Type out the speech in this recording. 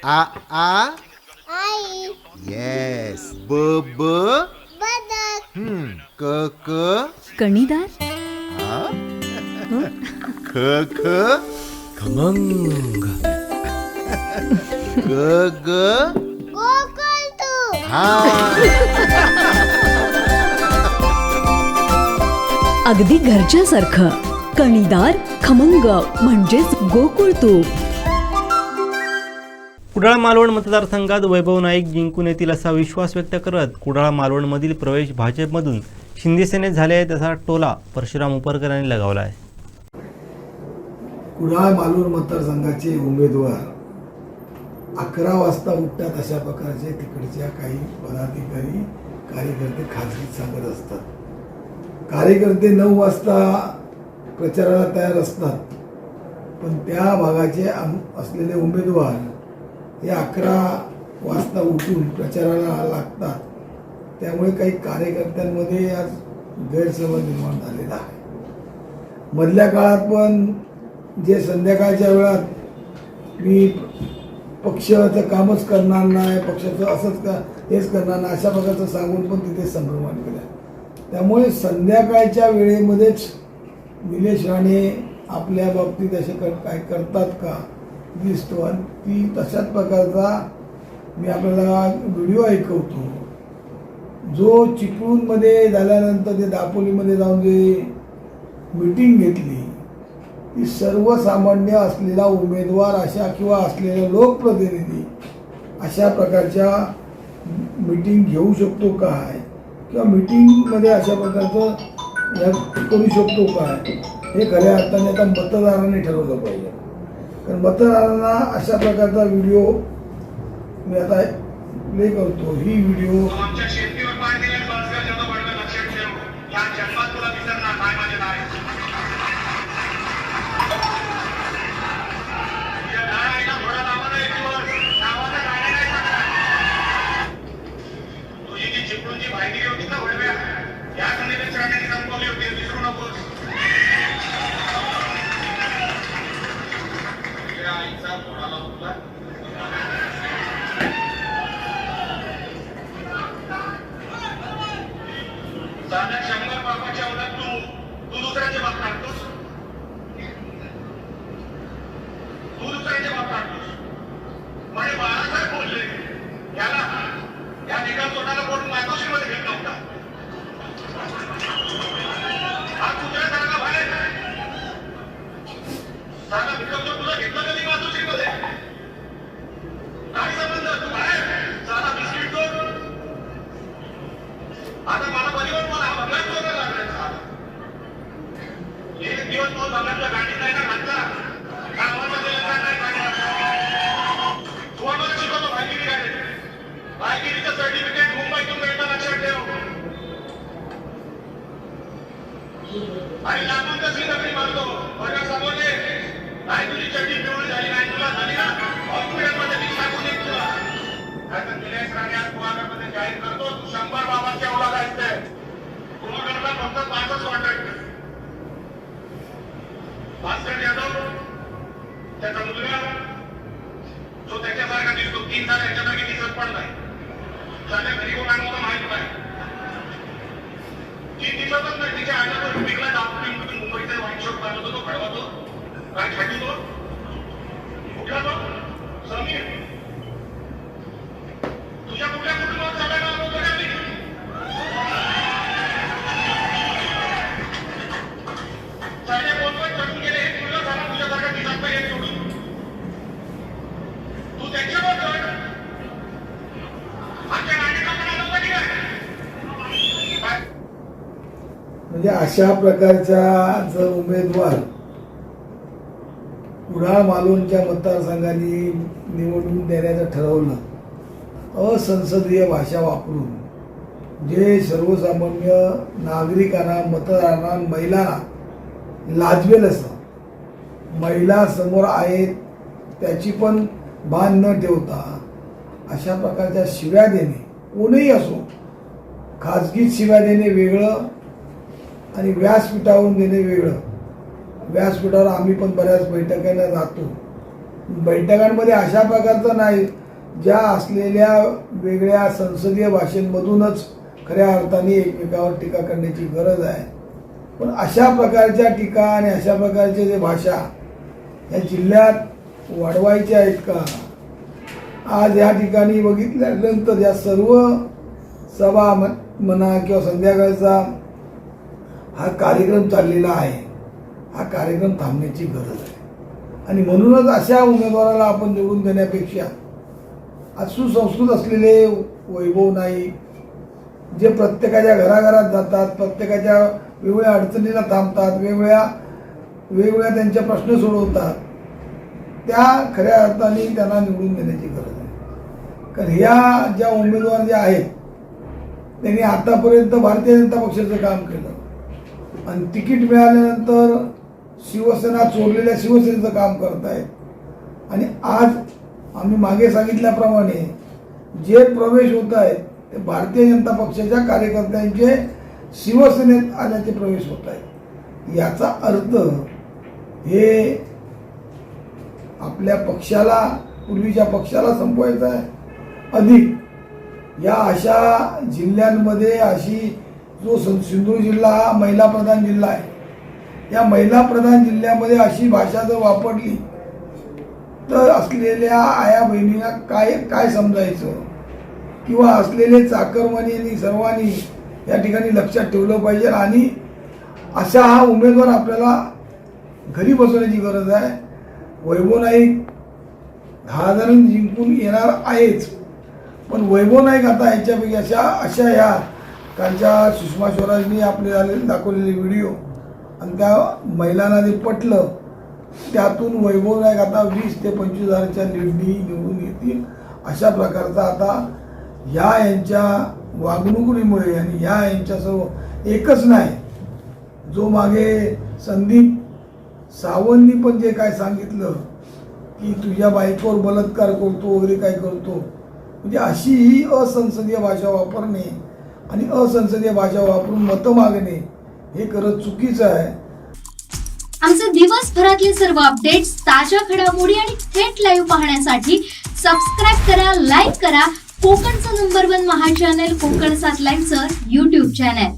आ आ आई. Yes. ब ब बदक. क क कणीदार. आ हं? ख ख खमंग. ग ग गोकुळ तू. हा. अगदी घरच्यासारखं कणीदार खमंग म्हणजेच गोकुळ तूप. कुडाळ मालवण मतदारसंघात वैभव नाईक जिंकून येतील असा विश्वास व्यक्त करत कुडाळ मालवणमधील प्रवेश भाजपमधून शिंदेसेनेत झाले आहे तसा टोला परशुराम उपरकर यांनी लगावला आहे. कुडाळ मालवण मतदारसंघाचे उमेदवार 11 वाजता उठतात अशा प्रकारचे तिकडच्या काही पदाधिकारी कार्यकर्ते खाजगी सांगत असतात. कार्यकर्ते 9 वाजता प्रचाराला तयार असतात, पण त्या भागाचे असलेले उमेदवार हे 11 वाजता उठून प्रचाराला लागतात. त्यामुळे काही कार्यकर्त्यांमध्ये आज गैरसमज निर्माण झालेला आहे. मधल्या काळात पण जे संध्याकाळच्या वेळात मी पक्षाचं कामच करणार नाही, पक्षाचं असंच का हेच करणार नाही अशा प्रकारचं सांगून पण तिथे संभ्रमण केलं. त्यामुळे संध्याकाळच्या वेळेमध्येच निलेश राणे आपल्या बाबतीत असे काय करतात का दिसतो. आणि ती तशाच प्रकारचा मी आपल्याला व्हिडिओ ऐकवतो जो चिपळूणमध्ये झाल्यानंतर ते दापोलीमध्ये जाऊन जे मीटिंग घेतली ती सर्वसामान्य असलेला उमेदवार अशा किंवा असलेले लोकप्रतिनिधी अशा प्रकारच्या मीटिंग घेऊ शकतो काय किंवा मीटिंगमध्ये अशा प्रकारचं करू शकतो काय हे खऱ्या अर्थाने आता मतदारांनी ठरवलं पाहिजे. कारण मतदारांना अशा प्रकारचा व्हिडिओ मी आता प्ले करतो. ही व्हिडिओ आमच्या शेतीवर पाय दिले बसकर जनो बडवे लक्षात ठेव. या जन्मात तुला विसरणार नाही माझे नाही. या नारायणा घोडा नावानं एक दिवस नावानं राणे नाही सांगणार. तुझी जी चिपळूणची भाईगिरी होती ना बडव्या या निलेश राणेने संपवली होती, विसरू नकोस. तुझ्या आईचा घोडाला उठला साध्या 100 बापाच्या उलट तू दुसऱ्याचे बाप काढतोस. तू दुसऱ्याचे बाप काढतोस. म्हणजे बाळासाहेब बोलले याला या निकाल तोंडाला कोण मातोश्रीमध्ये घेत नव्हता. हा कुत्र्यासारखा बाहेर साधा विक्रम तुला घेतला कधी मातोश्रीमध्ये काय संबंध. तू बाहेर साधा बिस्किट तो आता मला परिवार मला बंगल्यात वगैरे लागलाय. एक दिवस तो बंगल्यातल्या गाडीत नाही ना घातला गावाचा दिला नाही काढला. तू आम्हाला शिकवतो भाईगिरी काय. भाईगिरीचं सर्टिफिकेट मुंबईतून मिळतं लक्षात ठेव. आणि लागून कसली नकरी मारतो बघा समोर ये. नाही तुझी चड्डी पिवळी झाली नाही तुला झाली ना हॉस्पिटलमध्ये मी सांगून येत तुला. आता निलेश राणे आज पुण्यामध्ये जाहीर करतो तू 100 बाबांच्या एवढा जायचंय. कुणाकडला फक्त 5च वाटायचं. भास्कर यादव त्याचा मुलगा जो त्याच्यासारखा दिसतो 3 साल याच्या जागी दिसत पण नाही. त्याच्या घरी कोण आणलं माहित नाही. ती दिसतच नाही. तिच्या आईला तो विकला दाखवून मुंबईचा वाईन शॉप चालवतो तो खडवातो काय खाटी तो कुठला तो समीर. तुझ्या कुठल्या कुटुंबात सगळ्यांना अनुभव आली. साडे 2 चढून गेले हे तुला झाला तुझ्यासारखा दिसत नाही हे सोडून तू त्यांच्यावर चढ. आमच्या नाटकाला अनुभव कधी काय. म्हणजे अशा प्रकारच्या जर उमेदवार कुडाळ मालवणच्या मतदारसंघाने निवडून देण्याचं ठरवलं असंसदीय भाषा वापरून जे सर्वसामान्य नागरिकांना मतदारांना महिलांना लाजवेल असं महिला समोर आहेत त्याची पण भान न ठेवता अशा प्रकारच्या शिव्या देणे कोणीही असो खाजगीत शिव्या देणे वेगळं आणि व्यासपीठावरून देणे वेगळं. व्यासपीठावर आम्ही पण बऱ्याच बैठकांना जातो बैठकांमध्ये अशा प्रकारचं नाही ज्या असलेल्या वेगळ्या संसदीय भाषेमधूनच खऱ्या अर्थाने एकमेकावर टीका करण्याची गरज आहे. पण अशा प्रकारच्या टीका आणि अशा प्रकारचे जे भाषा या जिल्ह्यात वाढवायच्या आहेत का? आज या ठिकाणी बघितल्यानंतर या सर्व सभा म्हणा किंवा संध्याकाळचा हा कार्यक्रम चाललेला आहे, हा कार्यक्रम थांबण्याची गरज आहे. आणि म्हणूनच अशा उमेदवाराला आपण निवडून देण्यापेक्षा आज सुसंस्कृत असलेले वैभव नाईक जे प्रत्येकाच्या घराघरात जातात, प्रत्येकाच्या वेगवेगळ्या अडचणीला थांबतात, वेगवेगळ्या त्यांचे प्रश्न सोडवतात, त्या खऱ्या अर्थाने त्यांना निवडून देण्याची गरज आहे. कारण ह्या ज्या उमेदवार जे आहेत त्यांनी आतापर्यंत भारतीय जनता पक्षाचं काम केलं आणि तिकीट मिळाल्यानंतर शिवसेना चोरलेल्या शिवसेनेचं काम करतायत. आणि आज आम्ही मागे सांगितल्याप्रमाणे जे प्रवेश होत आहेत ते भारतीय जनता पक्षाच्या कार्यकर्त्यांचे शिवसेनेत आल्याचे प्रवेश होत आहेत. याचा अर्थ हे आपल्या पक्षाला, पूर्वीच्या पक्षाला संपवायचा आहे. अधिक या अशा जिल्ह्यांमध्ये अशी जो सिंधुदुर्ग जिल्हा हा महिला प्रधान जिल्हा आहे, या महिला प्रधान जिल्ह्यामध्ये अशी भाषा जर वापरली तर असलेल्या आया बहिणींना काय समजायचं, किंवा असलेले चाकरमानी सर्वांनी या ठिकाणी लक्षात ठेवलं पाहिजे. आणि असा हा उमेदवार आपल्याला घरी बसवण्याची गरज आहे. वैभव नाईक 10,000 जिंकून येणार आहेच, पण वैभव नाईक आता याच्यापैकी अशा ह्या कालच्या सुषमा स्वराजनी आपल्याला दाखवलेले व्हिडिओ आणि त्या महिलांना जे पटलं त्यातून वैभव नाईक आता 20 ते 25,000च्या लीडनी निवडून येतील. अशा प्रकारचा आता यांच्या वागणुकीमुळे आणि यांच्या सर्व एकच नाही, जो मागे संदीप सावंतनी पण जे काय सांगितलं की तुझ्या बायकोवर बलात्कार करतो वगैरे काय करतो, म्हणजे अशी ही असंसदीय भाषा वापरणे आणि असंसदीय भाषा वापरून मतं मागणे हे खरंच चुकीचं आहे. आमचे दिवसभरातले सर्व अपडेट्स, ताज्या घडामोडी आणि थेट लाईव्ह पाहण्यासाठी सबस्क्राईब करा, लाईक करा कोकणचं नंबर 1 महा चॅनल कोकण 7 लाईव्हचं YouTube चॅनल.